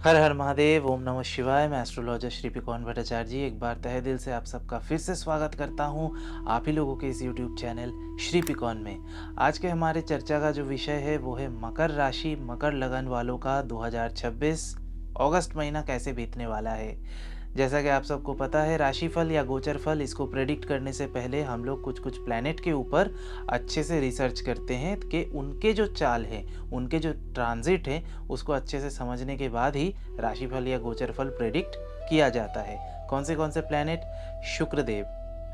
हर हर महादेव, ओम नमः शिवाय। मैं एस्ट्रोलॉजर श्री पिकौन भट्टाचार्य जी एक बार तहे दिल से आप सबका फिर से स्वागत करता हूं आप ही लोगों के इस यूट्यूब चैनल श्री पिकौन में। आज के हमारे चर्चा का जो विषय है वो है मकर राशि मकर लगन वालों का 2026 अगस्त महीना कैसे बीतने वाला है। जैसा कि आप सबको पता है, राशिफल या गोचर फल इसको प्रेडिक्ट करने से पहले हम लोग कुछ कुछ प्लैनेट के ऊपर अच्छे से रिसर्च करते हैं कि उनके जो चाल है, उनके जो ट्रांजिट है, उसको अच्छे से समझने के बाद ही राशिफल या गोचर फल प्रेडिक्ट किया जाता है। कौन से प्लैनेट? शुक्रदेव,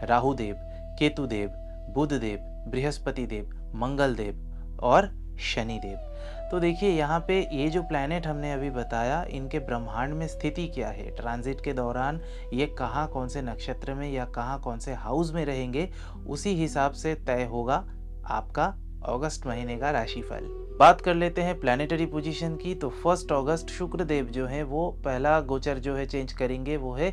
राहुदेव, केतुदेव, बुधदेव, बृहस्पति देव, मंगल देव और शनिदेव। तो देखिए यहाँ पे ये जो प्लैनेट हमने अभी बताया, इनके ब्रह्मांड में स्थिति क्या है, ट्रांजिट के दौरान ये कहाँ कौन से नक्षत्र में या कहाँ कौन से हाउस में रहेंगे, उसी हिसाब से तय होगा आपका अगस्त महीने का राशिफल। बात कर लेते हैं प्लैनेटरी पोजीशन की। तो 1 अगस्त शुक्रदेव जो है वो पहला गोचर जो है चेंज करेंगे, वो है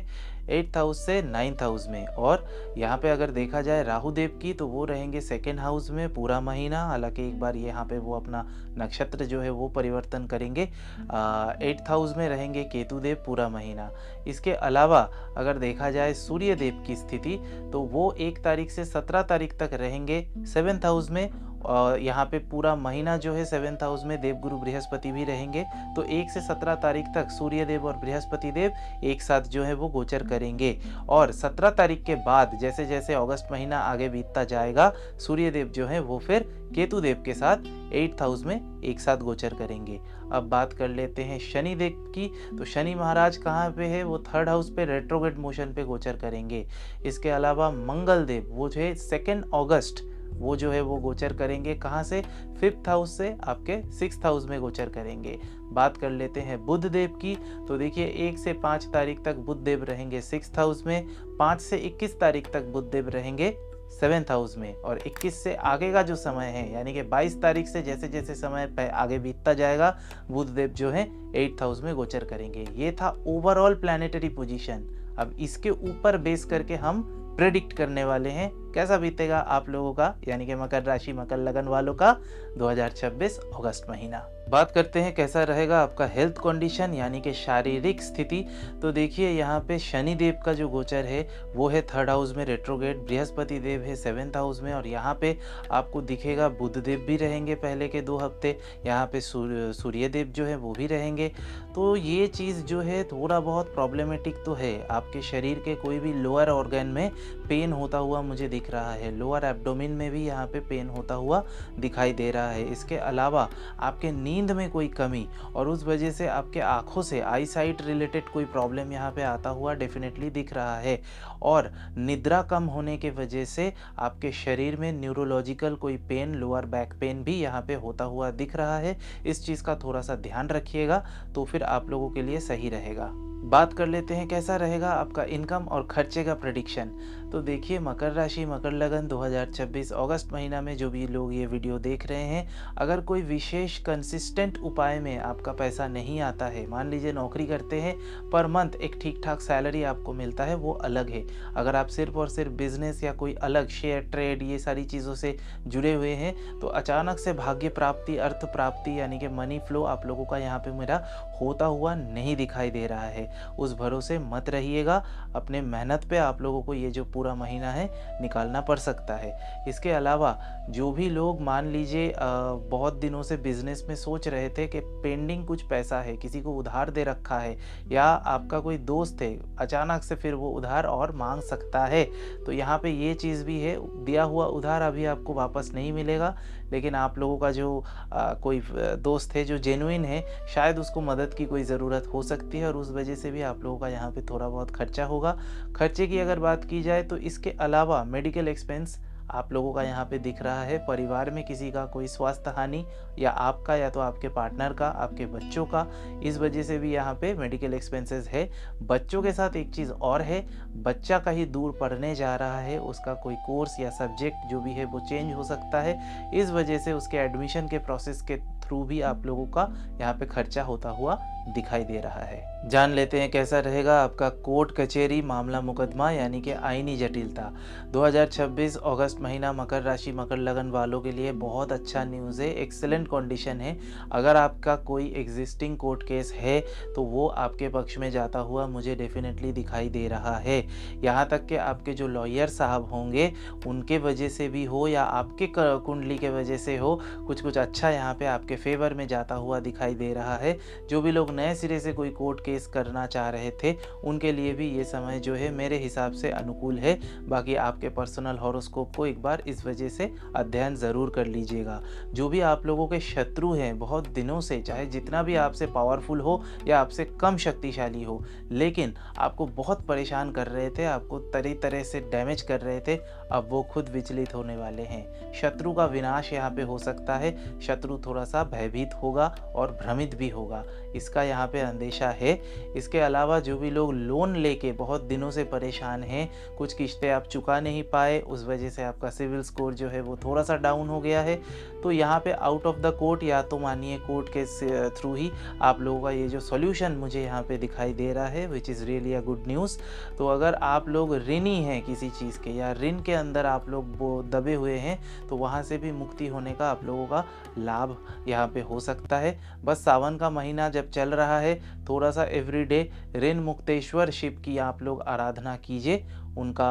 8th हाउस से 9th हाउस में। और यहाँ पे अगर देखा जाए राहुदेव की, तो वो रहेंगे 2nd हाउस में पूरा महीना। हालांकि एक बार यहाँ पे वो अपना नक्षत्र जो है वो परिवर्तन करेंगे। 8th हाउस में रहेंगे केतुदेव पूरा महीना। इसके अलावा अगर देखा जाए सूर्य देव की स्थिति, तो वो 1 तारीख से 17 तारीख तक रहेंगे 7th हाउस में। और यहाँ पे पूरा महीना जो है 7th हाउस में देवगुरु बृहस्पति भी रहेंगे। तो 1 से 17 तारीख तक सूर्य देव और बृहस्पति देव एक साथ जो है वो गोचर करेंगे। और 17 तारीख के बाद जैसे जैसे अगस्त महीना आगे बीतता जाएगा, सूर्य देव जो है वो फिर केतु देव के साथ 8th हाउस में एक साथ गोचर करेंगे। अब बात कर लेते हैं शनि देव की। तो शनि महाराज कहाँ पे है? वो 3rd हाउस पे रेट्रोग्रेड मोशन पे गोचर करेंगे। इसके अलावा मंगल देव वो जो है 2 अगस्त वो जो है वो गोचर करेंगे कहाँ से? 5th हाउस से आपके 6th हाउस में गोचर करेंगे। बात कर लेते हैं बुध देव की। तो देखिए 1 से 5 तारीख तक बुध देव रहेंगे 6th हाउस में। 5 से 21 तारीख तक बुध देव रहेंगे 7th हाउस में। और 21 से आगे का जो समय है, यानी कि 22 तारीख से जैसे जैसे समय आगे बीतता जाएगा, बुध देव जो है 8th हाउस में गोचर करेंगे। ये था ओवरऑल प्लैनेटरी पोजीशन। अब इसके ऊपर बेस करके हम प्रेडिक्ट करने वाले हैं कैसा बीतेगा आप लोगों का, यानी कि मकर राशि मकर लगन वालों का 2026 अगस्त महीना। बात करते हैं कैसा रहेगा आपका हेल्थ कंडीशन, यानी कि शारीरिक स्थिति। तो देखिए यहाँ पे शनि देव का जो गोचर है वो है 3rd हाउस में रेट्रोग्रेड, बृहस्पति देव है 7th हाउस में। और यहाँ पे आपको दिखेगा बुध देव भी रहेंगे पहले के 2 हफ्ते। यहाँ पे सूर्य देव जो है वो भी रहेंगे। तो ये चीज़ जो है थोड़ा बहुत प्रॉब्लमेटिक तो है। आपके शरीर के कोई भी लोअर ऑर्गन में पेन होता हुआ मुझे दिख रहा है, लोअर एब्डोमेन में भी यहाँ पे पेन होता हुआ दिखाई दे रहा है। इसके अलावा आपके नींद में कोई कमी, और उस वजह से आपके आँखों से आई साइट रिलेटेड कोई प्रॉब्लम यहाँ पे आता हुआ डेफिनेटली दिख रहा है। और निद्रा कम होने के वजह से आपके शरीर में न्यूरोलॉजिकल कोई पेन, लोअर बैक पेन भी यहाँ पे होता हुआ दिख रहा है। इस चीज़ का थोड़ा सा ध्यान रखिएगा, तो फिर आप लोगों के लिए सही रहेगा। बात कर लेते हैं कैसा रहेगा आपका इनकम और खर्चे का प्रेडिक्शन। तो देखिए मकर राशि मकर लगन 2026 अगस्त महीना में जो भी लोग ये वीडियो देख रहे हैं, अगर कोई विशेष कंसिस्टेंट उपाय में आपका पैसा नहीं आता है, मान लीजिए नौकरी करते हैं, पर मंथ एक ठीक ठाक सैलरी आपको मिलता है, वो अलग है। अगर आप सिर्फ और सिर्फ बिजनेस या कोई अलग शेयर ट्रेड ये सारी चीज़ों से जुड़े हुए हैं, तो अचानक से भाग्य प्राप्ति, अर्थ प्राप्ति, यानी कि मनी फ्लो आप लोगों का यहाँ पे मेरा होता हुआ नहीं दिखाई दे रहा है। उस भरोसे मत रहिएगा, अपने मेहनत पे आप लोगों को ये जो पूरा महीना है निकालना पड़ सकता है। इसके अलावा जो भी लोग मान लीजिए बहुत दिनों से बिजनेस में सोच रहे थे कि पेंडिंग कुछ पैसा है, किसी को उधार दे रखा है, या आपका कोई दोस्त है अचानक से फिर वो उधार और मांग सकता है, तो यहाँ पे ये चीज़ भी है, दिया हुआ उधार अभी आपको वापस नहीं मिलेगा। लेकिन आप लोगों का जो कोई दोस्त है जो जेन्युइन है, शायद उसको मदद की कोई ज़रूरत हो सकती है, और उस वजह से भी आप लोगों का यहाँ पे थोड़ा बहुत खर्चा होगा। खर्चे की अगर बात की जाए तो इसके अलावा मेडिकल एक्सपेंस आप लोगों का यहाँ पे दिख रहा है। परिवार में किसी का कोई स्वास्थ्य हानि, या आपका या तो आपके पार्टनर का, आपके बच्चों का, इस वजह से भी यहाँ पे मेडिकल एक्सपेंसेस है। बच्चों के साथ एक चीज़ और है, बच्चा कहीं दूर पढ़ने जा रहा है, उसका कोई कोर्स या सब्जेक्ट जो भी है वो चेंज हो सकता है। इस वजह से उसके एडमिशन के प्रोसेस के थ्रू भी आप लोगों का यहाँ पे खर्चा होता हुआ दिखाई दे रहा है। जान लेते हैं कैसा रहेगा आपका कोर्ट कचहरी मामला मुकदमा यानी कि आईनी जटिलता। 2026 अगस्त महीना मकर राशि मकर लगन वालों के लिए बहुत अच्छा न्यूज़ है, एक्सेलेंट कंडीशन है। अगर आपका कोई एग्जिस्टिंग कोर्ट केस है तो वो आपके पक्ष में जाता हुआ मुझे डेफिनेटली दिखाई दे रहा है। यहाँ तक कि आपके जो लॉयर साहब होंगे उनके वजह से भी हो या आपके कुंडली के वजह से हो, कुछ अच्छा यहाँ पे आपके फेवर में जाता हुआ दिखाई दे रहा है। जो भी लोग नए सिरे से कोई कोर्ट केस करना चाह रहे थे उनके लिए भी ये समय जो है मेरे हिसाब से अनुकूल है। बाकी आपके पर्सनल हॉरोस्कोप को एक बार इस वजह से अध्ययन ज़रूर कर लीजिएगा। जो भी आप लोगों के शत्रु हैं बहुत दिनों से, चाहे जितना भी आपसे पावरफुल हो या आपसे कम शक्तिशाली हो, लेकिन आपको बहुत परेशान कर रहे थे, आपको तरह तरह से डैमेज कर रहे थे, अब वो खुद विचलित होने वाले हैं। शत्रु का विनाश यहाँ पे हो सकता है। शत्रु थोड़ा सा भयभीत होगा और भ्रमित भी होगा, इसका यहाँ पे अंदेशा है। इसके अलावा जो भी लोग लोन लेके बहुत दिनों से परेशान हैं, कुछ किस्तें आप चुका नहीं पाए, उस वजह से आपका सिविल स्कोर जो है वो थोड़ा सा डाउन हो गया है, तो यहाँ पे आउट ऑफ द कोर्ट या तो मानिए कोर्ट के थ्रू ही आप लोगों का ये जो सॉल्यूशन मुझे यहाँ पे दिखाई दे रहा है, which is really a good news. तो अगर आप लोग ऋणी हैं किसी चीज़ के या ऋण के अंदर आप लोग वो दबे हुए हैं तो वहाँ से भी मुक्ति होने का आप लोगों का लाभ यहाँ पे हो सकता है। बस सावन का महीना जब चल रहा है थोड़ा सा एवरीडे ऋण मुक्तेश्वर शिव की आप लोग आराधना कीजिए। उनका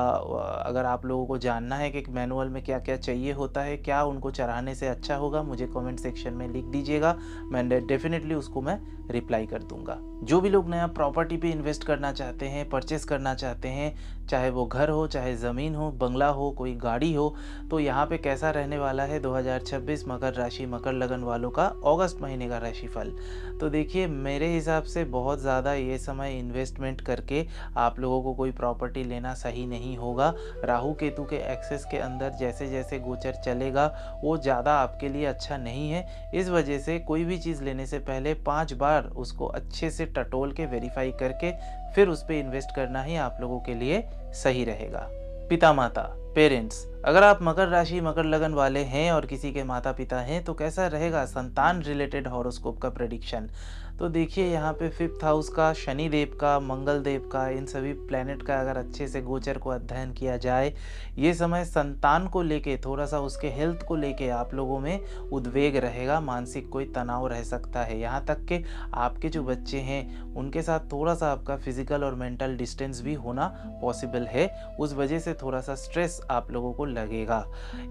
अगर आप लोगों को जानना है कि मैनुअल में क्या क्या चाहिए होता है, क्या उनको चढ़ाने से अच्छा होगा, मुझे कमेंट सेक्शन में लिख दीजिएगा, मैं डेफिनेटली उसको मैं रिप्लाई कर दूंगा। जो भी लोग नया प्रॉपर्टी पे इन्वेस्ट करना चाहते हैं, परचेस करना चाहते हैं, चाहे वो घर हो, चाहे ज़मीन हो, बंगला हो, कोई गाड़ी हो, तो यहाँ पे कैसा रहने वाला है 2026 मकर राशि मकर लगन वालों का अगस्त महीने का राशिफल। तो देखिए मेरे हिसाब से बहुत ज़्यादा ये समय इन्वेस्टमेंट करके आप लोगों को कोई प्रॉपर्टी लेना सही नहीं होगा। राहु केतु के एक्सेस के अंदर जैसे जैसे गोचर चलेगा वो ज़्यादा आपके लिए अच्छा नहीं है। इस वजह से कोई भी चीज़ लेने से पहले 5 बार उसको अच्छे से टटोल के वेरीफाई करके फिर उस पर इन्वेस्ट करना ही आप लोगों के लिए सही रहेगा। पिता माता पेरेंट्स, अगर आप मकर राशि मकर लगन वाले हैं और किसी के माता पिता हैं तो कैसा रहेगा संतान रिलेटेड हॉरोस्कोप का प्रेडिक्शन। तो देखिए यहाँ पे 5th हाउस का, शनि देव का, मंगल देव का, इन सभी प्लैनेट का अगर अच्छे से गोचर को अध्ययन किया जाए, ये समय संतान को लेके थोड़ा सा उसके हेल्थ को लेके आप लोगों में उद्वेग रहेगा, मानसिक कोई तनाव रह सकता है। यहाँ तक कि आपके जो बच्चे हैं उनके साथ थोड़ा सा आपका फिजिकल और मेंटल डिस्टेंस भी होना पॉसिबल है, उस वजह से थोड़ा सा स्ट्रेस आप लोगों को लगेगा।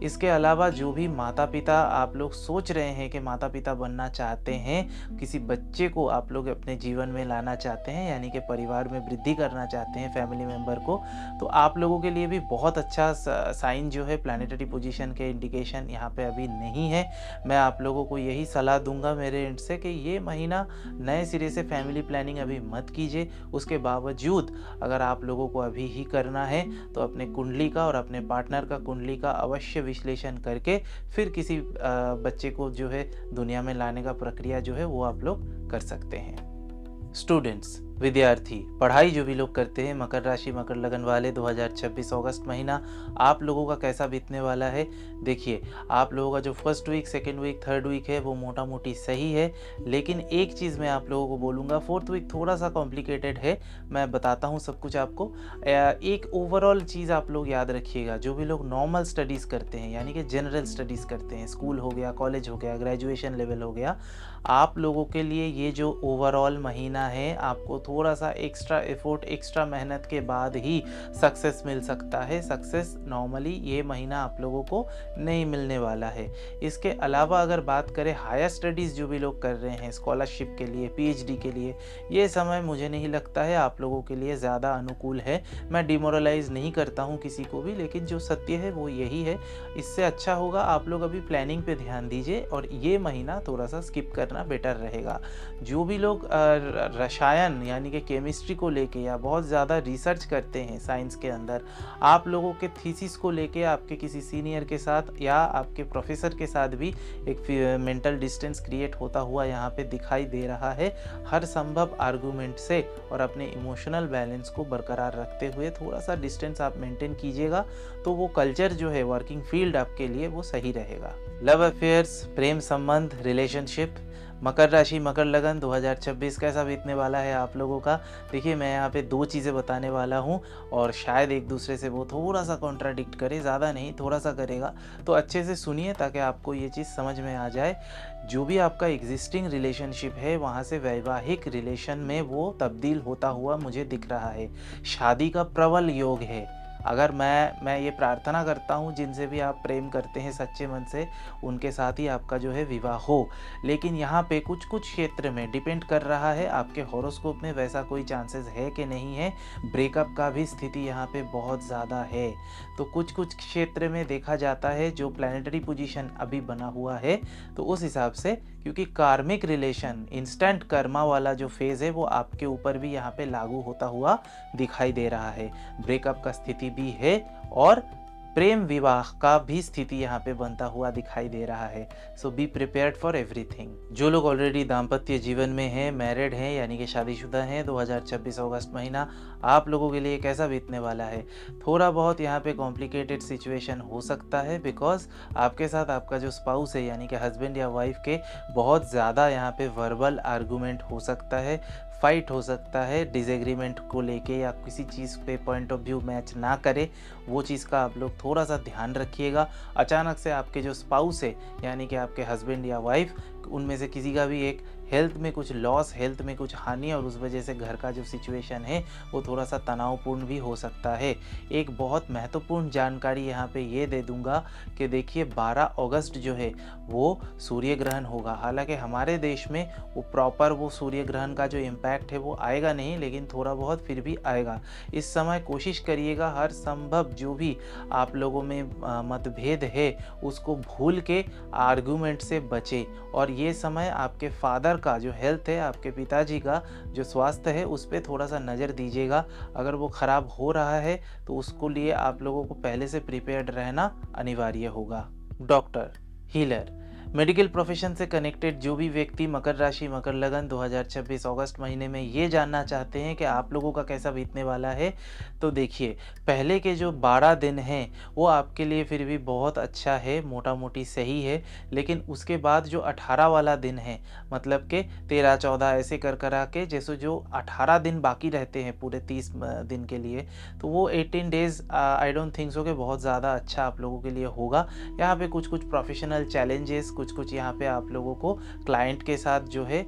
इसके अलावा जो भी माता पिता आप लोग सोच रहे हैं कि माता पिता बनना चाहते हैं, किसी बच्चे को आप लोग अपने जीवन में लाना चाहते हैं, यानी कि परिवार में वृद्धि करना चाहते हैं फैमिली मेंबर को, तो आप लोगों के लिए भी बहुत अच्छा साइन जो है प्लैनेटरी पोजीशन के इंडिकेशन यहाँ पे अभी नहीं है। मैं आप लोगों को यही सलाह दूंगा मेरे एंड से कि ये महीना नए सिरे से फैमिली प्लानिंग अभी मत कीजिए। उसके बावजूद अगर आप लोगों को अभी ही करना है तो अपने कुंडली का और अपने पार्टनर का कुंडली का अवश्य विश्लेषण करके फिर किसी बच्चे को जो है दुनिया में लाने का प्रक्रिया जो है वो आप लोग कर सकते हैं। स्टूडेंट्स, विद्यार्थी, पढ़ाई जो भी लोग करते हैं, मकर राशि मकर लगन वाले 2026 अगस्त महीना आप लोगों का कैसा बीतने वाला है। देखिए आप लोगों का जो first week, second week, third week है वो मोटा मोटी सही है, लेकिन एक चीज़ मैं आप लोगों को बोलूँगा, फोर्थ वीक थोड़ा सा कॉम्प्लिकेटेड है, मैं बताता हूँ सब कुछ आपको। एक ओवरऑल चीज़ आप लोग याद रखिएगा, जो भी लोग नॉर्मल स्टडीज़ करते हैं यानी कि जनरल स्टडीज़ करते हैं, स्कूल हो गया, कॉलेज हो गया, ग्रेजुएशन लेवल हो गया, आप लोगों के लिए ये जो ओवरऑल महीना है आपको थोड़ा सा एक्स्ट्रा एफर्ट, एक्स्ट्रा मेहनत के बाद ही सक्सेस मिल सकता है। सक्सेस नॉर्मली ये महीना आप लोगों को नहीं मिलने वाला है। इसके अलावा अगर बात करें हायर स्टडीज़ जो भी लोग कर रहे हैं स्कॉलरशिप के लिए, पीएचडी के लिए, ये समय मुझे नहीं लगता है आप लोगों के लिए ज़्यादा अनुकूल है। मैं डिमोरलाइज़ नहीं करता हूँ किसी को भी, लेकिन जो सत्य है वो यही है। इससे अच्छा होगा आप लोग अभी प्लानिंग पे ध्यान दीजिए और ये महीना थोड़ा सा स्किप करना बेटर रहेगा। जो भी लोग रसायन यानी कि केमिस्ट्री को लेके या बहुत ज़्यादा रिसर्च करते हैं साइंस के अंदर, आप लोगों के थीसिस को लेके आपके किसी सीनियर के साथ या आपके प्रोफेसर के साथ भी एक मेंटल डिस्टेंस क्रिएट होता हुआ यहाँ पे दिखाई दे रहा है। हर संभव आर्गूमेंट से और अपने इमोशनल बैलेंस को बरकरार रखते हुए थोड़ा सा डिस्टेंस आप मेंटेन कीजिएगा तो वो कल्चर जो है वर्किंग फील्ड आपके लिए वो सही रहेगा। लव अफेयर्स, प्रेम संबंध, रिलेशनशिप, मकर राशि मकर लगन 2026 कैसा बीतने वाला है आप लोगों का। देखिए मैं यहाँ पे 2 चीज़ें बताने वाला हूँ और शायद एक दूसरे से वो थोड़ा-सा कॉन्ट्राडिक्ट करे, ज़्यादा नहीं थोड़ा-सा करेगा। तो अच्छे से सुनिए ताकि आपको ये चीज़ समझ में आ जाए। जो भी आपका एग्ज़िस्टिंग रिलेशनशिप है वहाँ से वैवाहिक रिलेशन में वो तब्दील होता हुआ मुझे दिख रहा है। शादी का प्रबल योग है। अगर मैं ये प्रार्थना करता हूँ जिनसे भी आप प्रेम करते हैं सच्चे मन से, उनके साथ ही आपका जो है विवाह हो। लेकिन यहाँ पे कुछ-कुछ क्षेत्र में डिपेंड कर रहा है आपके हॉरोस्कोप में वैसा कोई चांसेस है कि नहीं है। ब्रेकअप का भी स्थिति यहाँ पे बहुत ज़्यादा है। तो कुछ-कुछ क्षेत्र में देखा जाता है जो प्लैनेटरी पोजीशन अभी बना हुआ है, तो उस हिसाब से क्योंकि कार्मिक रिलेशन इंस्टेंट कर्मा वाला जो फेज़ है वो आपके ऊपर भी यहाँ पे लागू होता हुआ दिखाई दे रहा है। ब्रेकअप का स्थिति भी है और प्रेम विवाह का भी स्थिति यहाँ पे बनता हुआ दिखाई दे रहा है। सो बी प्रिपेयर्ड फॉर एवरीथिंग। जो लोग ऑलरेडी दाम्पत्य जीवन में हैं, मैरिड हैं यानी कि शादीशुदा हैं, 2026 अगस्त महीना आप लोगों के लिए कैसा बीतने वाला है। थोड़ा बहुत यहाँ पे कॉम्प्लिकेटेड सिचुएशन हो सकता है बिकॉज आपके साथ आपका जो स्पाउस है यानी कि हस्बैंड या वाइफ के बहुत ज़्यादा यहाँ पे वर्बल आर्गूमेंट हो सकता है, फाइट हो सकता है डिसएग्रीमेंट को लेके या किसी चीज़ पे पॉइंट ऑफ व्यू मैच ना करे, वो चीज़ का आप लोग थोड़ा सा ध्यान रखिएगा। अचानक से आपके जो स्पाउस है यानी कि आपके हस्बैंड या वाइफ, उनमें से किसी का भी एक हेल्थ में कुछ लॉस, हेल्थ में कुछ हानि और उस वजह से घर का जो सिचुएशन है वो थोड़ा सा तनावपूर्ण भी हो सकता है। एक बहुत महत्वपूर्ण जानकारी यहाँ पे ये दे दूंगा कि देखिए 12 अगस्त जो है वो सूर्य ग्रहण होगा। हालांकि हमारे देश में वो प्रॉपर वो सूर्य ग्रहण का जो इम्पैक्ट है वो आएगा नहीं, लेकिन थोड़ा बहुत फिर भी आएगा। इस समय कोशिश करिएगा हर संभव जो भी आप लोगों में मतभेद है उसको भूल के आर्गूमेंट से बचे। और ये समय आपके फादर का जो हेल्थ है, आपके पिताजी का जो स्वास्थ्य है उस पर थोड़ा सा नज़र दीजिएगा। अगर वो ख़राब हो रहा है तो उसको लिए आप लोगों को पहले से प्रिपेयर्ड रहना अनिवार्य होगा। डॉक्टर, हीलर, मेडिकल प्रोफेशन से कनेक्टेड जो भी व्यक्ति मकर राशि मकर लगन 2026 अगस्त महीने में ये जानना चाहते हैं कि आप लोगों का कैसा बीतने वाला है, तो देखिए पहले के जो 12 दिन हैं वो आपके लिए फिर भी बहुत अच्छा है, मोटा मोटी सही है। लेकिन उसके बाद जो 18 वाला दिन है, मतलब कि 13-14 ऐसे कर करा के जैसे जो 18 दिन बाकी रहते हैं पूरे 30 दिन के लिए, तो वो 18 days I don't think so कि बहुत ज़्यादा अच्छा आप लोगों के लिए होगा। यहाँ पे कुछ प्रोफेशनल चैलेंजेस, कुछ यहाँ पे आप लोगों को क्लाइंट के साथ जो है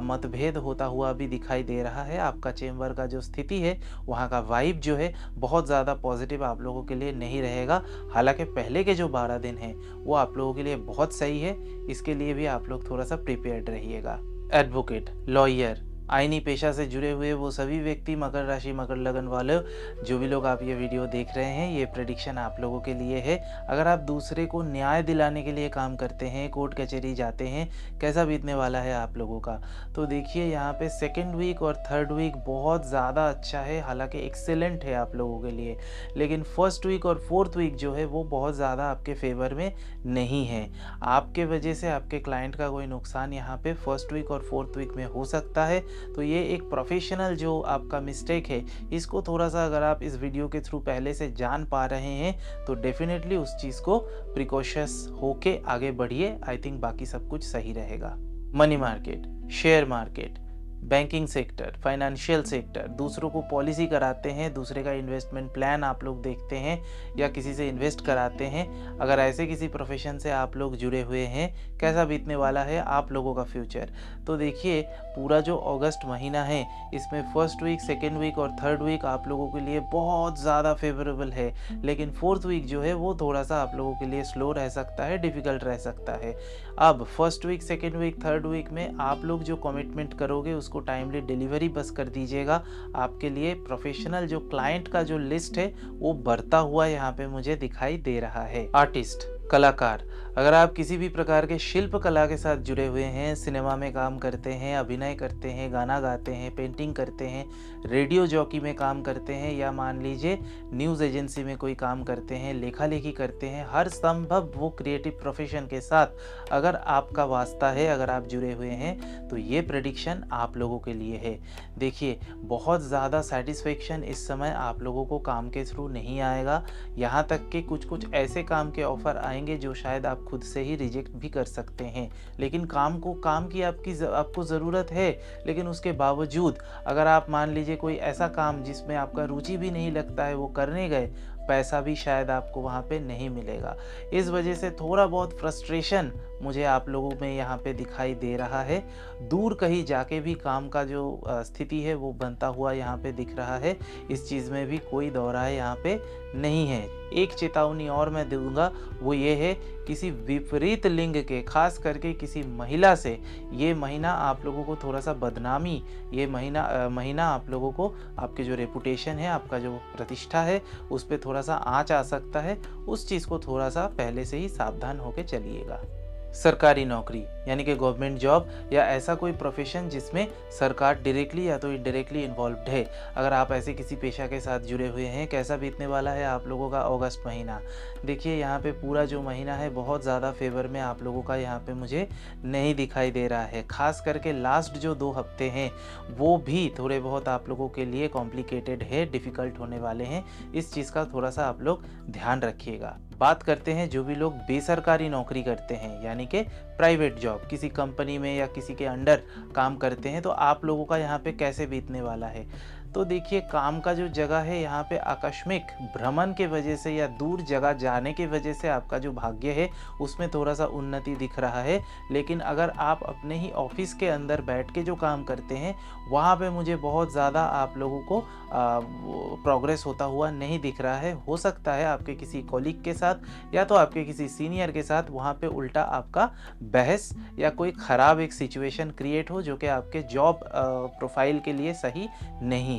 मतभेद होता हुआ भी दिखाई दे रहा है। आपका चेम्बर का जो स्थिति है वहाँ का वाइब जो है बहुत ज़्यादा पॉजिटिव आप लोगों के लिए नहीं रहेगा। हालांकि पहले के जो 12 दिन हैं वो आप लोगों के लिए बहुत सही है, इसके लिए भी आप लोग थोड़ा सा प्रिपेयर्ड रहिएगा। एडवोकेट, लॉयर, आईनी पेशा से जुड़े हुए वो सभी व्यक्ति मकर राशि मकर लगन वाले जो भी लोग आप ये वीडियो देख रहे हैं, ये प्रेडिक्शन आप लोगों के लिए है। अगर आप दूसरे को न्याय दिलाने के लिए काम करते हैं, कोर्ट कचहरी जाते हैं, कैसा बीतने वाला है आप लोगों का, तो देखिए यहाँ पे सेकेंड वीक और थर्ड वीक बहुत ज़्यादा अच्छा है, हालांकि एक्सेलेंट है आप लोगों के लिए। लेकिन फर्स्ट वीक और फोर्थ वीक जो है वो बहुत ज़्यादा आपके फेवर में नहीं है। आपके वजह से आपके क्लाइंट का कोई नुकसान यहाँ पे फर्स्ट वीक और फोर्थ वीक में हो सकता है। तो ये एक प्रोफेशनल जो आपका मिस्टेक है, इसको थोड़ा सा अगर आप इस वीडियो के थ्रू पहले से जान पा रहे हैं तो डेफिनेटली उस चीज़ को प्रिकॉशस होके आगे बढ़िए। आई थिंक बाकी सब कुछ सही रहेगा। Money market, share market, banking sector, financial sector, दूसरों को पॉलिसी कराते हैं, दूसरे का इन्वेस्टमेंट प्लान आप लोग देखते हैं या किसी से इन्वेस्ट कराते हैं, अगर ऐसे किसी प्रोफेशन से आप लोग जुड़े हुए हैं, कैसा बीतने वाला है आप लोगों का फ्यूचर। तो देखिए पूरा जो अगस्त महीना है इसमें फर्स्ट वीक, सेकेंड वीक और थर्ड वीक आप लोगों के लिए बहुत ज़्यादा फेवरेबल है। लेकिन फोर्थ वीक जो है वो थोड़ा सा आप लोगों के लिए स्लो रह सकता है, डिफ़िकल्ट रह सकता है। अब first week, second week, third week में आप लोग जो कमिटमेंट करोगे उसको टाइमली डिलीवरी बस कर दीजिएगा। आपके लिए प्रोफेशनल जो क्लाइंट का जो लिस्ट है वो बढ़ता हुआ यहाँ पे मुझे दिखाई दे रहा है। आर्टिस्ट, कलाकार, अगर आप किसी भी प्रकार के शिल्प कला के साथ जुड़े हुए हैं, सिनेमा में काम करते हैं, अभिनय करते हैं, गाना गाते हैं, पेंटिंग करते हैं, रेडियो जॉकी में काम करते हैं या मान लीजिए न्यूज़ एजेंसी में कोई काम करते हैं, लेखा लेखी करते हैं, हर संभव वो क्रिएटिव प्रोफेशन के साथ अगर आपका वास्ता है, अगर आप जुड़े हुए हैं तो ये प्रेडिक्शन आप लोगों के लिए है। देखिए बहुत ज़्यादा सेटिस्फेक्शन इस समय आप लोगों को काम के थ्रू नहीं आएगा। यहाँ तक कि कुछ ऐसे काम के ऑफ़र आएंगे आएंगे जो शायद आप खुद से ही रिजेक्ट भी कर सकते हैं। लेकिन काम की आपको ज़रूरत है, लेकिन उसके बावजूद अगर आप मान लीजिए कोई ऐसा काम जिसमें आपका रुचि भी नहीं लगता है वो करने गए, पैसा भी शायद आपको वहाँ पे नहीं मिलेगा। इस वजह से थोड़ा बहुत फ्रस्ट्रेशन मुझे आप लोगों में यहाँ पे दिखाई दे रहा है। दूर कहीं जाके भी काम का जो स्थिति है वो बनता हुआ यहाँ पे दिख रहा है। इस चीज़ में भी कोई दो राय यहाँ पे नहीं है। एक चेतावनी और मैं दूंगा, वो ये है, किसी विपरीत लिंग के, खास करके किसी महिला से ये महीना आप लोगों को थोड़ा सा बदनामी, ये महीना आप लोगों को आपके जो रेपुटेशन है, आपका जो प्रतिष्ठा है, उस पर थोड़ा सा आँच आ सकता है। उस चीज़ को थोड़ा सा पहले से ही सावधान होकर चलिएगा। सरकारी नौकरी यानी कि गवर्नमेंट जॉब या ऐसा कोई प्रोफेशन जिसमें सरकार डायरेक्टली या तो इनडायरेक्टली इन्वॉल्व्ड है, अगर आप ऐसे किसी पेशा के साथ जुड़े हुए हैं, कैसा बीतने वाला है आप लोगों का अगस्त महीना। देखिए यहाँ पे पूरा जो महीना है बहुत ज़्यादा फेवर में आप लोगों का यहाँ पे मुझे नहीं दिखाई दे रहा है। खास करके लास्ट जो 2 हफ्ते हैं वो भी थोड़े बहुत आप लोगों के लिए कॉम्प्लिकेटेड है, डिफ़िकल्ट होने वाले हैं। इस चीज़ का थोड़ा सा आप लोग ध्यान रखिएगा। बात करते हैं जो भी लोग बेसरकारी नौकरी करते हैं, यानी कि प्राइवेट जॉब, किसी कंपनी में या किसी के अंडर काम करते हैं, तो आप लोगों का यहाँ पे कैसे बीतने वाला है। तो देखिए काम का जो जगह है यहाँ पे आकस्मिक भ्रमण के वजह से या दूर जगह जाने की वजह से आपका जो भाग्य है उसमें थोड़ा सा उन्नति दिख रहा है। लेकिन अगर आप अपने ही ऑफिस के अंदर बैठ के जो काम करते हैं वहाँ पे मुझे बहुत ज़्यादा आप लोगों को प्रोग्रेस होता हुआ नहीं दिख रहा है। हो सकता है आपके किसी कॉलीग के साथ या तो आपके किसी सीनियर के साथ वहाँ पे उल्टा आपका बहस या कोई ख़राब एक सिचुएशन क्रिएट हो जो कि आपके जॉब प्रोफाइल के लिए सही नहीं है।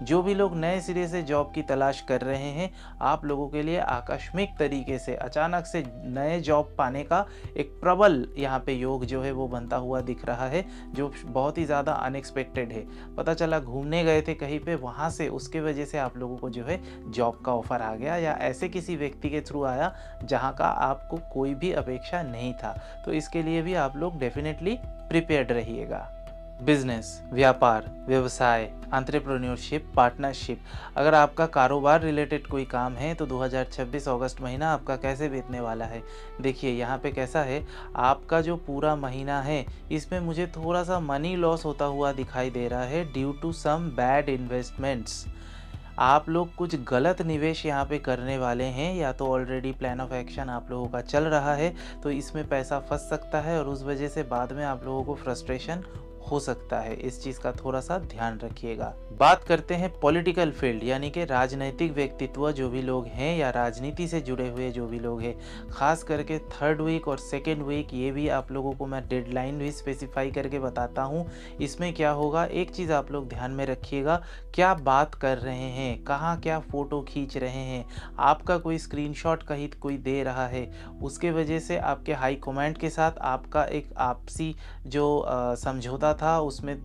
जो भी लोग नए सिरे से जॉब की तलाश कर रहे हैं, आप लोगों के लिए आकस्मिक तरीके से अचानक से नए जॉब पाने का एक प्रबल यहाँ पे योग जो है वो बनता हुआ दिख रहा है, जो बहुत ही ज़्यादा अनएक्सपेक्टेड है। पता चला घूमने गए थे कहीं पे, वहाँ से उसके वजह से आप लोगों को जो है जॉब का ऑफ़र आ गया या ऐसे किसी व्यक्ति के थ्रू आया जहाँ का आपको कोई भी अपेक्षा नहीं था। तो इसके लिए भी आप लोग डेफिनेटली प्रिपेयर्ड रहिएगा। बिजनेस, व्यापार, व्यवसाय, एंटरप्रेन्योरशिप, पार्टनरशिप, अगर आपका कारोबार रिलेटेड कोई काम है तो 2026 अगस्त महीना आपका कैसे बीतने वाला है। देखिए यहाँ पे कैसा है, आपका जो पूरा महीना है इसमें मुझे थोड़ा सा मनी लॉस होता हुआ दिखाई दे रहा है due to some bad investments. आप लोग कुछ गलत निवेश यहाँ पे करने वाले हैं, या तो ऑलरेडी प्लान ऑफ एक्शन आप लोगों का चल रहा है तो इसमें पैसा फंस सकता है और उस वजह से बाद में आप लोगों को फ्रस्ट्रेशन हो सकता है। इस चीज़ का थोड़ा सा ध्यान रखिएगा। बात करते हैं पॉलिटिकल फील्ड यानी कि राजनीतिक व्यक्तित्व जो भी लोग हैं या राजनीति से जुड़े हुए जो भी लोग हैं, खास करके 3rd वीक और 2nd वीक, ये भी आप लोगों को मैं डेडलाइन भी स्पेसिफाई करके बताता हूँ। इसमें क्या होगा, एक चीज़ आप लोग ध्यान में रखिएगा, क्या बात कर रहे हैं, कहाँ क्या फ़ोटो खींच रहे हैं, आपका कोई स्क्रीनशॉट कहीं कोई दे रहा है, उसके वजह से आपके हाई कमांड के साथ आपका एक आपसी जो समझौता था उसमें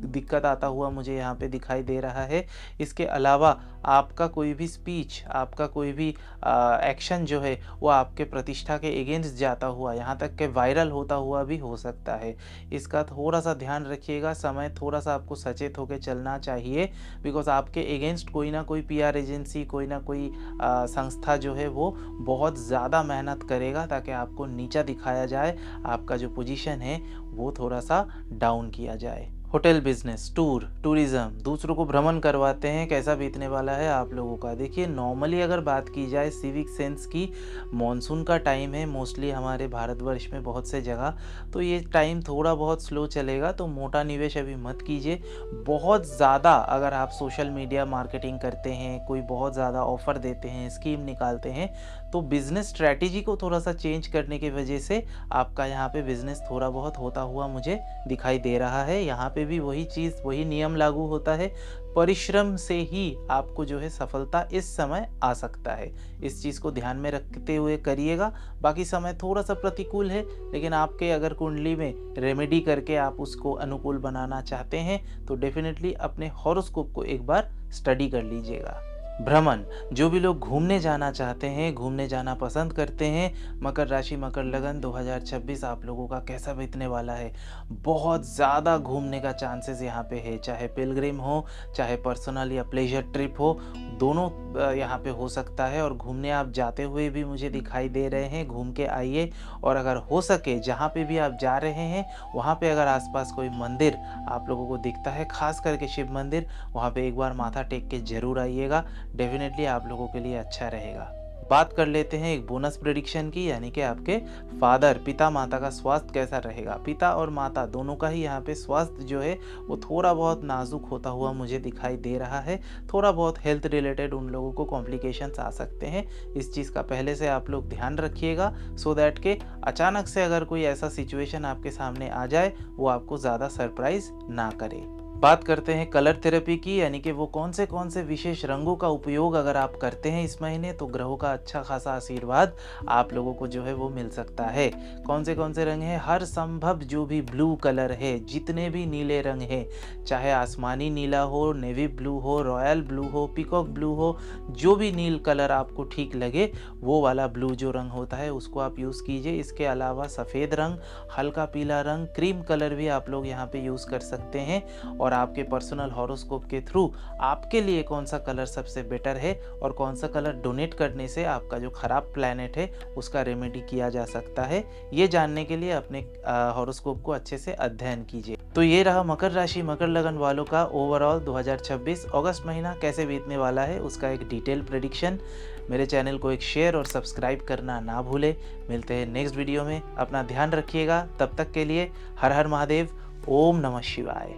दिक्कत आता हुआ मुझे यहाँ पे दिखाई दे रहा है। इसके अलावा आपका कोई भी स्पीच, आपका कोई भी एक्शन जो है वो आपके प्रतिष्ठा के अगेंस्ट जाता हुआ, यहाँ तक के वायरल होता हुआ भी हो सकता है। इसका थोड़ा सा ध्यान रखिएगा, समय थोड़ा सा आपको सचेत होकर चलना चाहिए, बिकॉज आपके अगेंस्ट कोई ना कोई PR एजेंसी, कोई ना कोई संस्था जो है वो बहुत ज़्यादा मेहनत करेगा ताकि आपको नीचा दिखाया जाए, आपका जो पोजीशन है वो थोड़ा सा डाउन किया जाए। होटल बिजनेस, टूरिज्म, दूसरों को भ्रमण करवाते हैं, कैसा बीतने वाला है आप लोगों का। देखिए नॉर्मली अगर बात की जाए सिविक सेंस की, मॉनसून का टाइम है मोस्टली हमारे भारतवर्ष में बहुत से जगह, तो ये टाइम थोड़ा बहुत स्लो चलेगा, तो मोटा निवेश अभी मत कीजिए। बहुत ज़्यादा अगर आप सोशल मीडिया मार्केटिंग करते हैं, कोई बहुत ज़्यादा ऑफ़र देते हैं, स्कीम निकालते हैं, तो बिज़नेस स्ट्रैटेजी को थोड़ा सा चेंज करने की वजह से आपका यहाँ पे बिज़नेस थोड़ा बहुत होता हुआ मुझे दिखाई दे रहा है। यहाँ पे भी वही चीज़, वही नियम लागू होता है, परिश्रम से ही आपको जो है सफलता इस समय आ सकता है। इस चीज़ को ध्यान में रखते हुए करिएगा। बाकी समय थोड़ा सा प्रतिकूल है, लेकिन आपके अगर कुंडली में रेमेडी करके आप उसको अनुकूल बनाना चाहते हैं तो डेफिनेटली अपने हॉरोस्कोप को एक बार स्टडी कर लीजिएगा। भ्रमण, जो भी लोग घूमने जाना चाहते हैं, घूमने जाना पसंद करते हैं, मकर राशि, मकर लगन, 2026 आप लोगों का कैसा बीतने वाला है। बहुत ज़्यादा घूमने का चांसेस यहाँ पे है, चाहे पिलग्रिम हो, चाहे पर्सनल या प्लेजर ट्रिप हो, दोनों यहाँ पे हो सकता है। और घूमने आप जाते हुए भी मुझे दिखाई दे रहे हैं, घूम के आइए। और अगर हो सके जहाँ पे भी आप जा रहे हैं वहाँ पे अगर आसपास कोई मंदिर आप लोगों को दिखता है, खास करके शिव मंदिर, वहाँ पे एक बार माथा टेक के ज़रूर आइएगा। डेफिनेटली आप लोगों के लिए अच्छा रहेगा। बात कर लेते हैं एक बोनस प्रेडिक्शन की, यानी कि आपके फादर पिता माता का स्वास्थ्य कैसा रहेगा। पिता और माता दोनों का ही यहाँ पे स्वास्थ्य जो है वो थोड़ा बहुत नाजुक होता हुआ मुझे दिखाई दे रहा है। थोड़ा बहुत हेल्थ रिलेटेड उन लोगों को कॉम्प्लिकेशंस आ सकते हैं। इस चीज़ का पहले से आप लोग ध्यान रखिएगा, सो दैट के अचानक से अगर कोई ऐसा सिचुएशन आपके सामने आ जाए वो आपको ज़्यादा सरप्राइज ना करे। बात करते हैं कलर थेरेपी की, यानी कि वो कौन से विशेष रंगों का उपयोग अगर आप करते हैं इस महीने तो ग्रहों का अच्छा खासा आशीर्वाद आप लोगों को जो है वो मिल सकता है। कौन से रंग हैं? हर संभव जो भी ब्लू कलर है, जितने भी नीले रंग हैं, चाहे आसमानी नीला हो, नेवी ब्लू हो, रॉयल ब्लू हो, पीकॉक ब्लू हो, जो भी नील कलर आपको ठीक लगे वो वाला ब्लू जो रंग होता है उसको आप यूज़ कीजिए। इसके अलावा सफ़ेद रंग, हल्का पीला रंग, क्रीम कलर भी आप लोग यहाँ पे यूज़ कर सकते हैं। और आपके पर्सनल हॉरोस्कोप के थ्रू आपके लिए कौन सा कलर सबसे बेटर है और कौन सा कलर डोनेट करने से आपका जो खराब प्लैनेट है उसका रेमेडी किया जा सकता है, ये जानने के लिए अपने हॉरोस्कोप को अच्छे से अध्ययन कीजिए। तो ये रहा मकर राशि मकर लगन वालों का ओवरऑल 2026 अगस्त महीना कैसे बीतने वाला है उसका एक डिटेल प्रेडिक्शन। मेरे चैनल को एक शेयर और सब्सक्राइब करना ना भूले। मिलते हैं नेक्स्ट वीडियो में, अपना ध्यान रखिएगा। तब तक के लिए हर हर महादेव, ओम नमः शिवाय।